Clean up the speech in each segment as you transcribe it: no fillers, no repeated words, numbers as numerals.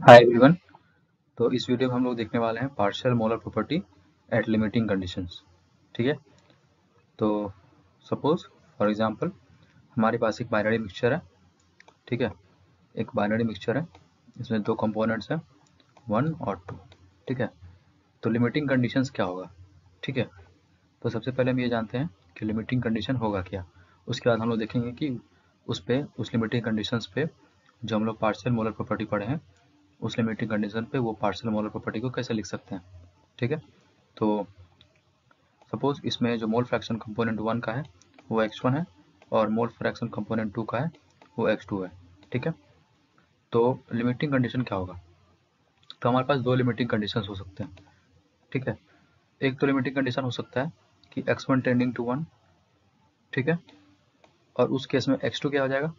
Hi everyone. तो इस video में हम लोग देखने वाले हैं partial molar property eight limiting conditions. ठीक है। तो सपोज फॉर एग्जांपल हमारे पास एक बाइनरी मिक्सचर है। ठीक है। एक बाइनरी मिक्सचर है, इसमें दो कंपोनेंट्स हैं, 1 और 2। ठीक है। तो लिमिटिंग कंडीशंस क्या होगा? ठीक है। तो सबसे पहले हम ये जानते हैं कि लिमिटिंग कंडीशन होगा क्या। उसके बाद हम लोग देखेंगे कि उस लिमिटिंग कंडीशंस पे जो हम लोग पार्शियल मोलर प्रॉपर्टी पढ़े हैं, उस लिमिटिंग कंडीशन पे वो पार्शियल मोलर प्रॉपर्टी को कैसे लिख सकते हैं। ठीक है। तो सपोज इसमें जो मोल फ्रैक्शन कंपोनेंट 1 का है वो x1 है, और मोल फ्रैक्शन कंपोनेंट 2 का है वो x2 है। ठीक है। तो लिमिटिंग कंडीशन क्या होगा? तो हमारे पास दो लिमिटिंग कंडीशन हो सकते हैं। ठीक है। एक तो लिमिटिंग कंडीशन हो सकता है कि x1 टेंडिंग टू 1। ठीक है। और उस केस में x2 क्या हो जाएगा?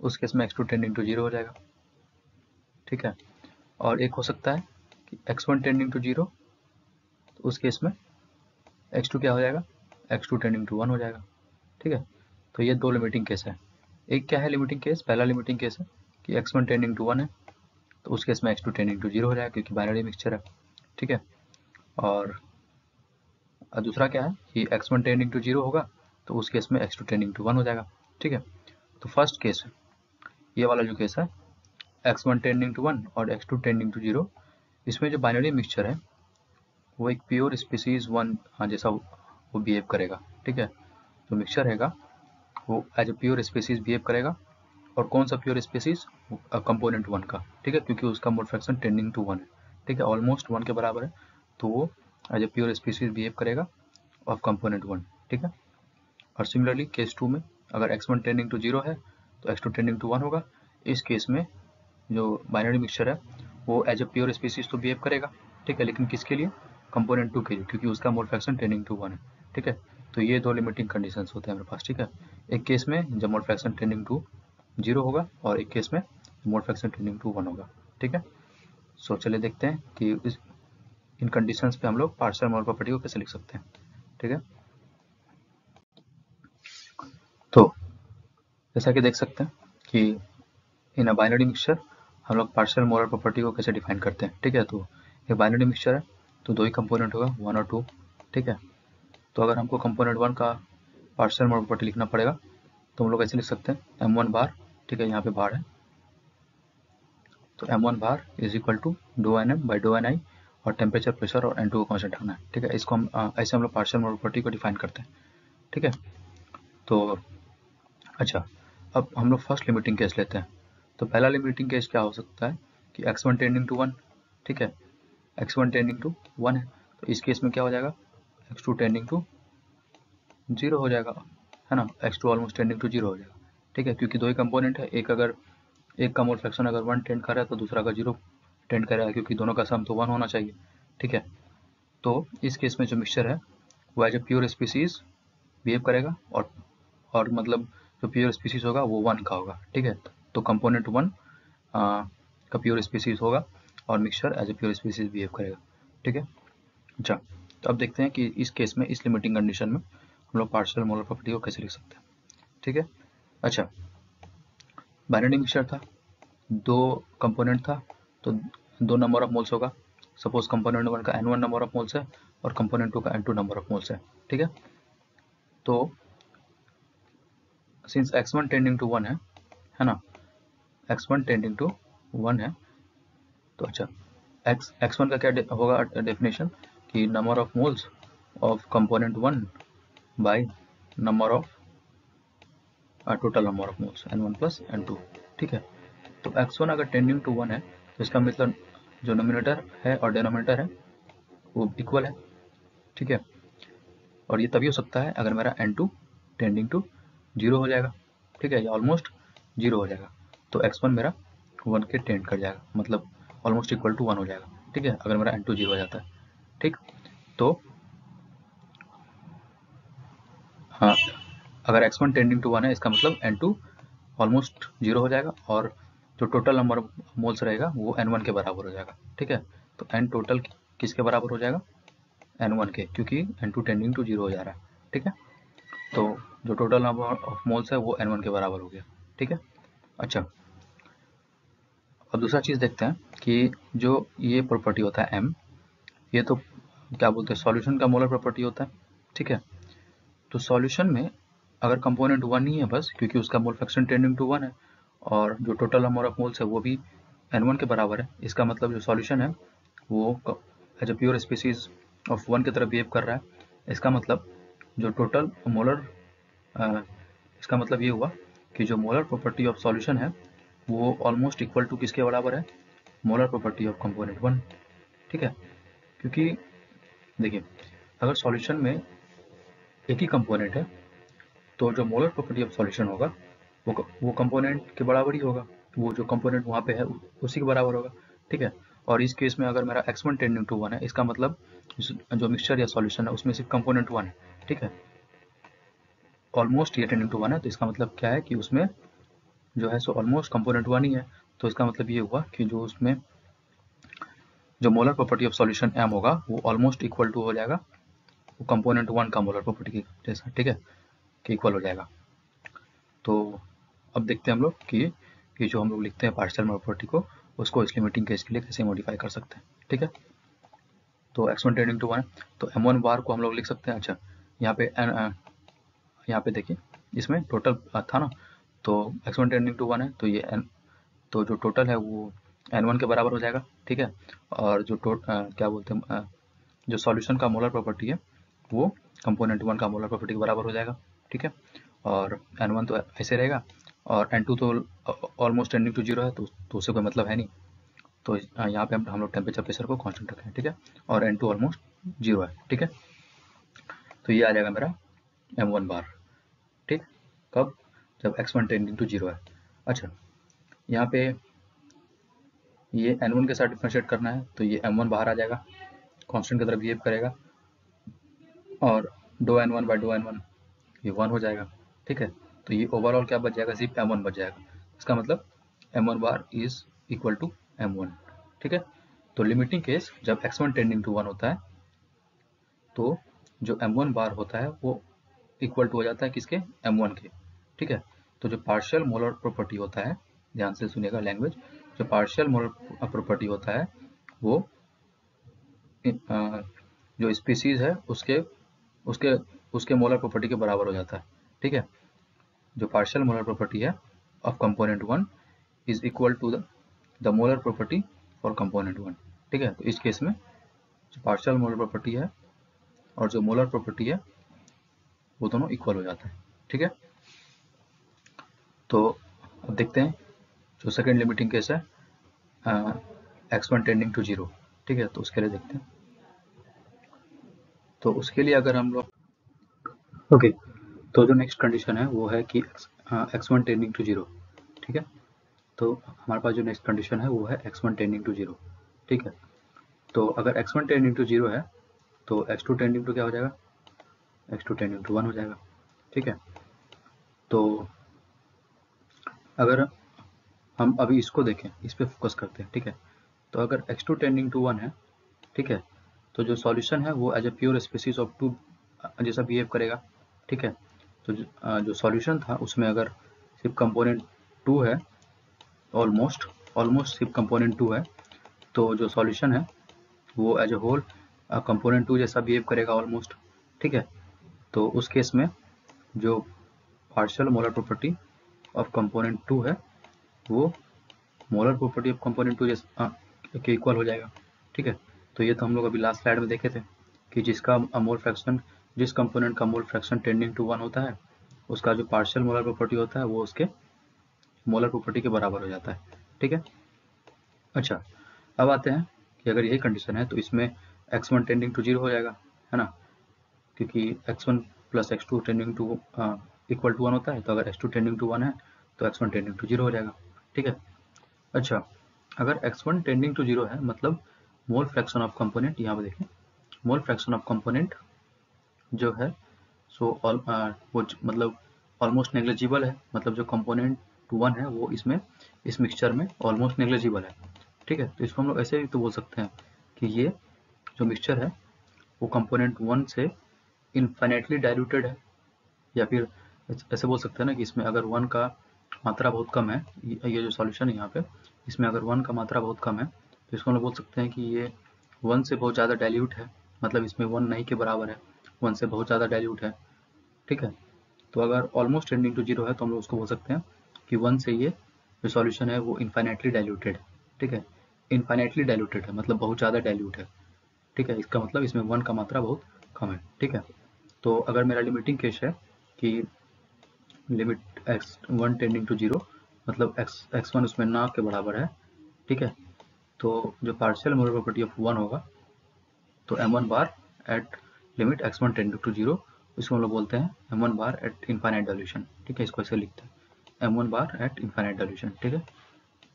उस केस में x2 टेंडिंग टू 0 हो जाएगा। ठीक है। और एक हो सकता है कि x1 टेंडिंग टू 0, तो उस केस में x2 क्या हो जाएगा? x2 टेंडिंग टू 1 हो जाएगा। ठीक है। तो ये दो लिमिटिंग केस है। एक क्या है लिमिटिंग केस? पहला लिमिटिंग केस है कि x1 टेंडिंग टू 1 है, तो उस केस में x2 टेंडिंग टू 0 हो जाएगा क्योंकि बाइनरी मिक्सचर है। ठीक है। और दूसरा क्या है कि x1 टेंडिंग टू 0 होगा, तो उस केस में x2 टेंडिंग टू 1 हो जाएगा। ठीक है। तो फर्स्ट केस है, ये वाला जो केस है, x1 टेंडिंग टू 1 और x2 टेंडिंग टू 0, इसमें जो बाइनरी मिक्सचर है वो एक प्योर स्पीसीज 1 जैसा वो बिहेव करेगा। ठीक है। जो मिक्सचर रहेगा वो as a pure species behave करेगा। और कौन सा प्योर स्पीसीज? कंपोनेंट 1 का। ठीक है। क्योंकि उसका मोल फ्रैक्शन टेंडिंग टू 1 है। ठीक है। ऑलमोस्ट 1 के बराबर है, तो वो as a pure species behave करेगा ऑफ कंपोनेंट 1। ठीक है। और सिमिलरली केस 2 में अगर x1 टेंडिंग टू 0 है तो x2 टेंडिंग टू 1 होगा। इस केस में जो बाइनरी मिक्सचर है वो एज ए प्योर स्पीसीज तो बिहेव करेगा। ठीक है। लेकिन किसके लिए? कंपोनेंट 2 के लिए, क्योंकि उसका मोल फ्रैक्शन टेंडिंग टू 1 है। ठीक है। तो ये दो लिमिटिंग कंडीशंस होते हैं हमारे पास। ठीक है। एक केस में जब मोल फ्रैक्शन टेंडिंग टू 0 होगा, और एक केस में मोल फ्रैक्शन टेंडिंग टू 1 होगा। ठीक है। सो चलिए देखते हैं कि इन कंडीशंस पे हम लोग पार्शियल मोल प्रॉपर्टी को कैसे लिख सकते हैं। ठीक है। तो जैसा कि देख सकते हैं कि इन अ बाइनरी मिक्सचर हम लोग पार्शियल मोलर प्रॉपर्टी को कैसे डिफाइन करते हैं। ठीक है। तो एक बाइनरी मिक्सचर है तो दो ही कंपोनेंट होगा, 1 और 2। ठीक है। तो अगर हमको कंपोनेंट 1 का पार्शियल मोलर प्रॉपर्टी लिखना पड़ेगा तो हम लोग ऐसे लिख सकते हैं m1 बार। ठीक है। यहाँ पे बार है, तो m1 bar is equal to D N M by D N I, और टेम्परेचर, प्रेशर और n2 को कॉन्स्टेंट रखना है। ठीक है। इसको हम ऐसे हम लोग पार्शियल मोलर प्रॉपर्टी को डिफाइन करते हैं। ठीक है। तो अच्छा, अब हम लोग फर्स्ट लिमिटिंग केस लेते हैं। तो पहला लिमिटिंग केस क्या हो सकता है कि x1 टेंडिंग टू 1। ठीक है। x1 टेंडिंग टू 1 है, तो इस केस में क्या हो जाएगा? x2 टेंडिंग टू 0 हो जाएगा, है ना। x2 ऑलमोस्ट टेंडिंग टू 0 हो जाएगा। ठीक है। क्योंकि दो ही कंपोनेंट है, एक का मोल फ्रैक्शन अगर 1 टेंड कर रहा है तो दूसरा का 0 टेंड कर रहा है, क्योंकि दोनों का सम तो 1 होना चाहिए। ठीक है। तो इस केस में जो मिक्सचर है वो as a pure species behave करेगा, और मतलब जो प्योर स्पीसीज होगा वो 1 का होगा। ठीक है। तो कंपोनेंट 1 का प्योर स्पीसीज होगा और mixture as a pure species behave करेगा। ठीक है। अच्छा, तो अब देखते हैं कि इस केस में, इस लिमिटिंग कंडीशन में हम लोग पार्शियल मोलर प्रॉपर्टी को कैसे लिख सकते हैं। ठीक है। अच्छा, बाइनरी मिक्सचर था, दो कंपोनेंट था, तो दो नंबर ऑफ मोल्स होगा। सपोज कंपोनेंट 1 का n1 नंबर ऑफ मोल्स है और कंपोनेंट 2 का n2 नंबर ऑफ मोल्स है। ठीक है। तो सिंस x1 टेंडिंग टू 1 है ना, x1 टेंडिंग टू 1 है, तो अच्छा, x1 का क्या होगा डेफिनेशन कि number of moles of component 1 by number of total number of moles n1 plus n2। ठीक है। तो x1 अगर टेंडिंग टू 1 है तो इसका मतलब जो नोमिनेटर है और डिनोमिनेटर है वो इक्वल है। ठीक है। और ये तभी हो सकता है अगर मेरा n2 टेंडिंग टू 0 हो जाएगा। ठीक है। ये ऑलमोस्ट 0 हो जाएगा, तो x1 मेरा 1 के टेंड कर जाएगा, मतलब ऑलमोस्ट इक्वल टू 1 हो जाएगा। ठीक है। अगर मेरा n2 0 हो जाता है। ठीक। तो हाँ, अगर x1 टेंडिंग टू 1 है इसका मतलब n2 ऑलमोस्ट 0 हो जाएगा, और जो टोटल नंबर ऑफ मोल्स रहेगा वो n1 के बराबर हो जाएगा। ठीक है। तो n टोटल किसके बराबर हो जाएगा? n1 के, क्योंकि n2 टेंडिंग टू 0 हो जा रहा है। ठीक है। तो जो टोटल नंबर ऑफ मोल्स है वो n1 के बराबर हो गया। ठीक है। अच्छा, अब दूसरा चीज़ देखते हैं कि जो ये प्रॉपर्टी होता है m, ये तो क्या बोलते हैं सॉल्यूशन का मोलर प्रॉपर्टी होता है, ठीक है। तो सॉल्यूशन में अगर कंपोनेंट 1 ही है बस, क्योंकि उसका मोल फ्रैक्शन टेंडिंग टू 1 है और जो टोटल नंबर ऑफ मोल्स है वो भी n1 के बराबर है, इसका मतलब जो सॉल्यूशन है वो as a pure species of 1 की तरह बिहेव कर रहा है। इसका मतलब जो टोटल मोलर इसका मतलब ये हुआ कि जो मोलर प्रॉपर्टी ऑफ सॉल्यूशन है वो ऑलमोस्ट इक्वल टू किसके बराबर है, मोलर प्रॉपर्टी ऑफ कंपोनेंट 1, ठीक है। क्योंकि देखिए अगर सॉल्यूशन में एक ही कंपोनेंट है तो जो मोलर प्रॉपर्टी ऑफ सॉल्यूशन होगा वो कंपोनेंट के बराबर ही होगा, वो जो कंपोनेंट वहाँ पे है उसी के बराबर होगा, ठीक है। और इस केस में अगर मेरा x1 टेंडिंग टू 1 है, इसका मतलब जो मिक्सचर या सॉल्यूशन है उसमें सिर्फ कंपोनेंट 1 है, ठीक है। ऑलमोस्ट ये टेंडिंग टू 1 है तो इसका मतलब क्या है कि उसमें जो है सो ऑलमोस्ट कंपोनेंट 1 ही है। तो इसका मतलब ये हुआ कि जो उसमें जो molar property of solution m होगा वो ऑलमोस्ट इक्वल टू हो जाएगा वो कंपोनेंट 1 का मोलर प्रॉपर्टी के जैसा, ठीक है, कि इक्वल हो जाएगा। तो अब देखते हैं हम लोग कि ये जो हम लोग लिखते हैं पार्शियल प्रॉपर्टी को उसको इस लिमिटिंग केस के लिए कैसे मॉडिफाई कर सकते हैं, ठीक है। तो x1 टेंडिंग टू 1 तो m1 बार को हम लोग लिख सकते हैं। अच्छा यहाँ पे देखिए इसमें टोटल था ना, तो x1 टेंडिंग टू 1 है तो ये n, तो जो टोटल है वो n1 के बराबर हो जाएगा, ठीक है। और जो क्या बोलते हैं जो सॉल्यूशन का मोलर प्रॉपर्टी है वो कंपोनेंट 1 का मोलर प्रॉपर्टी के बराबर हो जाएगा, ठीक है। और n1 तो ऐसे रहेगा और n2 तो ऑलमोस्ट टेंडिंग टू 0 है तो उससे कोई मतलब है नहीं, तो यहाँ पे हम लोग टेम्परेचर प्रेशर को कांस्टेंट रखें, ठीक है। और n2 ऑलमोस्ट 0 है, ठीक है। तो ये आ जाएगा मेरा m1 बार, ठीक। कब, जब x1 टेंडिंग टू 0 है। अच्छा यहाँ पे ये n1 के साथ डिफरेंशिएट करना है तो ये m1 बाहर आ जाएगा, कांस्टेंट की तरह बिहेव करेगा और dough n1 bye dough n1 ये 1 हो जाएगा, ठीक है। तो ये ओवरऑल क्या बच जाएगा, सिर्फ m1 बच जाएगा। इसका मतलब m1 bar is equal to m1, ठीक है। तो लिमिटिंग केस जब x1 टेंडिंग टू 1 होता है तो जो m1 बार होता है वो इक्वल टू हो जाता है किसके, m1 के, ठीक है। तो जो पार्शियल मोलर प्रॉपर्टी होता है, ध्यान से सुनिएगा लैंग्वेज, जो पार्शियल मोलर प्रॉपर्टी होता है वो जो स्पीसीज है उसके उसके उसके मोलर प्रॉपर्टी के बराबर हो जाता है, ठीक है। जो पार्शियल मोलर प्रॉपर्टी है of component 1 is equal to the molar property for component 1, ठीक है। तो इस केस में जो पार्शियल मोलर प्रॉपर्टी है और जो मोलर प्रॉपर्टी है वो दोनों इक्वल हो जाता है, ठीक है। तो अब देखते हैं जो सेकेंड लिमिटिंग केस है x1 टेंडिंग टू 0, ठीक है। तो उसके लिए देखते हैं, तो उसके लिए अगर हम लोग ओके तो जो नेक्स्ट कंडीशन है वो है कि x1 टेंडिंग टू 0, ठीक है। तो हमारे पास जो नेक्स्ट कंडीशन है वो है x1 टेंडिंग टू 0, ठीक है। तो अगर x1 टेंडिंग टू 0 है तो x2 टेंडिंग टू क्या हो जाएगा, x2 टेंडिंग टू 1 हो जाएगा, ठीक है। तो अगर हम अभी इसको देखें, इस पे फोकस करते हैं, ठीक है। तो अगर x2 टेंडिंग टू 1 है, ठीक है, तो जो सॉल्यूशन है वो as a pure species of 2 जैसा बिहेव करेगा, ठीक है। तो जो सॉल्यूशन था उसमें अगर सिर्फ कंपोनेंट 2 है, ऑलमोस्ट सिर्फ कंपोनेंट 2 है, तो जो सॉल्यूशन है वो एज अ होल कंपोनेंट 2 जैसा बिहेव करेगा ऑलमोस्ट, ठीक है। तो उस केस में जो partial molar property of component 2 है वो मोलर प्रॉपर्टी ऑफ कंपोनेंट 2 जैसा के इक्वल हो जाएगा, ठीक है। तो ये तो हम लोग अभी लास्ट स्लाइड में देखे थे कि जिसका मोल फ्रैक्शन, जिस कंपोनेंट का मोल फ्रैक्शन टेंडिंग टू 1 होता है उसका जो पार्शियल मोलर प्रॉपर्टी होता है वो उसके मोलर प्रॉपर्टी के बराबर हो जाता है, ठीक है। अच्छा अब आते हैं कि अगर यही कंडीशन है तो इसमें x1 टेंडिंग टू 0 हो जाएगा, है ना, क्योंकि x1 plus x2 tending to equal to 1 होता है। तो अगर x2 टेंडिंग टू 1 है तो x1 टेंडिंग टू 0 हो जाएगा, ठीक है। अच्छा अगर x1 टेंडिंग टू 0 है मतलब मोल फ्रैक्शन ऑफ कंपोनेंट, यहाँ पे देखें मोल फ्रैक्शन ऑफ कंपोनेंट जो है सो वो मतलब ऑलमोस्ट नेग्लिजिबल है, मतलब जो कंपोनेंट 1 है वो इसमें इस मिक्सचर में ऑलमोस्ट नेग्लिजिबल है, ठीक है। तो इसको हम लोग ऐसे भी तो बोल सकते हैं कि ये जो मिक्सचर है वो कंपोनेंट 1 से इनफाइनाइटली डाइल्यूटेड है, या फिर ऐसे बोल सकते हैं ना कि इसमें अगर 1 का मात्रा बहुत कम है, ये जो सॉल्यूशन है यहाँ पे, इसमें अगर 1 का मात्रा बहुत कम है तो इसको हम लोग बोल सकते हैं कि ये 1 से बहुत ज़्यादा डाइल्यूट है, मतलब इसमें 1 नहीं के बराबर है, 1 से बहुत ज़्यादा डाइल्यूट है, ठीक है। तो अगर ऑलमोस्ट टेंडिंग टू 0 है तो हम लोग उसको बोल सकते हैं कि 1 से ये जो सॉल्यूशन है वो इन्फाइनाइटली डाइल्यूटेड है, ठीक है। इन्फाइनाइटली डाइल्यूटेड है मतलब बहुत ज़्यादा डाइल्यूट है, ठीक है। इसका मतलब इसमें 1 का मात्रा बहुत कम है, ठीक है। तो अगर मेरा लिमिटिंग केस है कि लिमिट x1 टेंडिंग टू 0 मतलब x1 उसमें ना के बराबर है, ठीक है। तो जो पार्शियल मोलर प्रॉपर्टी ऑफ 1 होगा तो m1 bar at limit x1 tending to 0, इसको हम लोग बोलते हैं m1 bar eight infinite dilution, ठीक है। इसको ऐसे लिखते हैं m1 bar eight infinite dilution, ठीक है।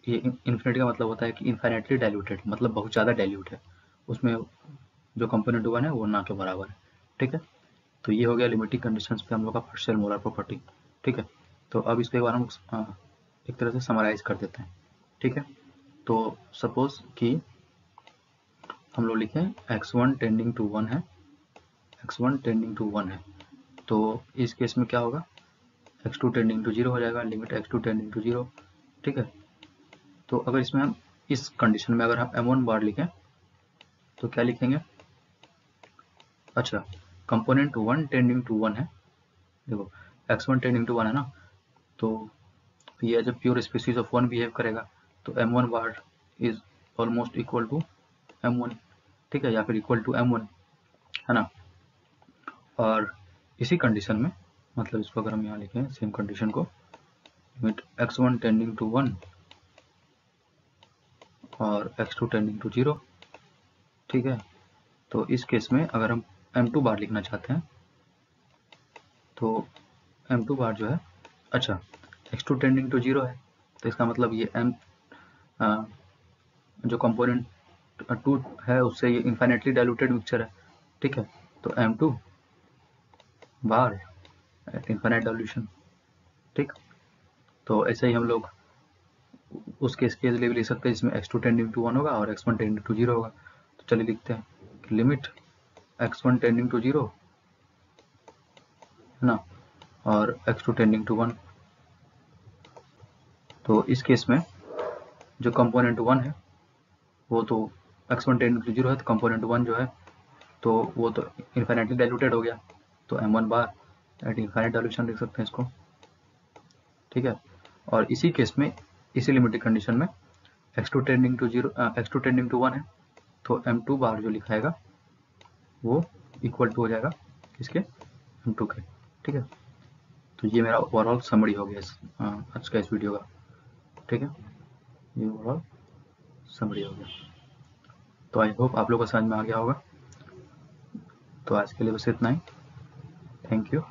ये इन्फिनिटी का मतलब होता है कि इनफाइनाइटली डाइल्यूटेड, मतलब बहुत ज़्यादा डाइल्यूट है, उसमें जो कंपोनेंट 1 है वो ना के बराबर है, ठीक है। तो ये हो गया लिमिटिंग कंडीशंस पे हम लोग का पार्शियल मोलर प्रॉपर्टी, ठीक है। तो अब इसको एक बार हम एक तरह से समराइज कर देते हैं, ठीक है। तो सपोज कि हम लोग लिखें x1 टेंडिंग टू 1 है, x1 टेंडिंग टू 1 है, तो इस केस में क्या होगा, x2 टेंडिंग टू 0 हो जाएगा, लिमिट x2 टेंडिंग टू 0, ठीक है। तो अगर इसमें हम इस कंडीशन में अगर हम m1 बार लिखें तो क्या लिखेंगे, अच्छा कंपोनेंट 1 टेंडिंग टू 1 है, देखो x1 टेंडिंग टू 1 है ना, तो ये as a pure species of 1 behave करेगा, तो m1 bar is almost equal to m1, ठीक है, या फिर इक्वल टू m1, है ना। और इसी कंडीशन में मतलब इसको अगर हम यहाँ लिखें सेम कंडीशन को, लिमिट x1 टेंडिंग टू 1 और x2 टेंडिंग टू 0, ठीक है। तो इस केस में अगर हम m2 बार लिखना चाहते हैं तो m2 बार जो है, अच्छा x2 टेंडिंग टू 0 है तो इसका मतलब ये जो कंपोनेंट 2 है उससे ये इन्फाइनेटली डाइल्यूटेड मिक्सचर है, ठीक है। तो m2 बार एट इन्फाइनाइट डाइल्यूशन, ठीक। तो ऐसे ही हम लोग उस केस के लिए भी लिख सकते हैं जिसमें x2 टेंडिंग टू 1 होगा और x1 टेंडिंग टू 0 होगा। तो चलिए लिखते हैं कि लिमिट x1 टेंडिंग टू 0 है ना, और x2 टेंडिंग टू 1। तो इस केस में जो कंपोनेंट 1 है वो तो x1 टेंडिंग टू 0 है, तो कंपोनेंट 1 जो है तो वो तो इन्फाइनाइटली डाइल्यूटेड हो गया, तो m1 bar eight infinite dilution लिख सकते हैं इसको, ठीक है। और इसी केस में इसी लिमिटिंग कंडीशन में x2 tending to 0 x2 tending to 1 है, तो m2 बार जो लिखाएगा वो इक्वल टू हो जाएगा किसके, m2 के, ठीक है। तो ये मेरा ओवरऑल समरी हो गया आज का इस वीडियो का, ठीक है। ये ओवरऑल समरी हो गया, तो आई होप आप लोगों को समझ में आ गया होगा। तो आज के लिए बस इतना ही, थैंक यू।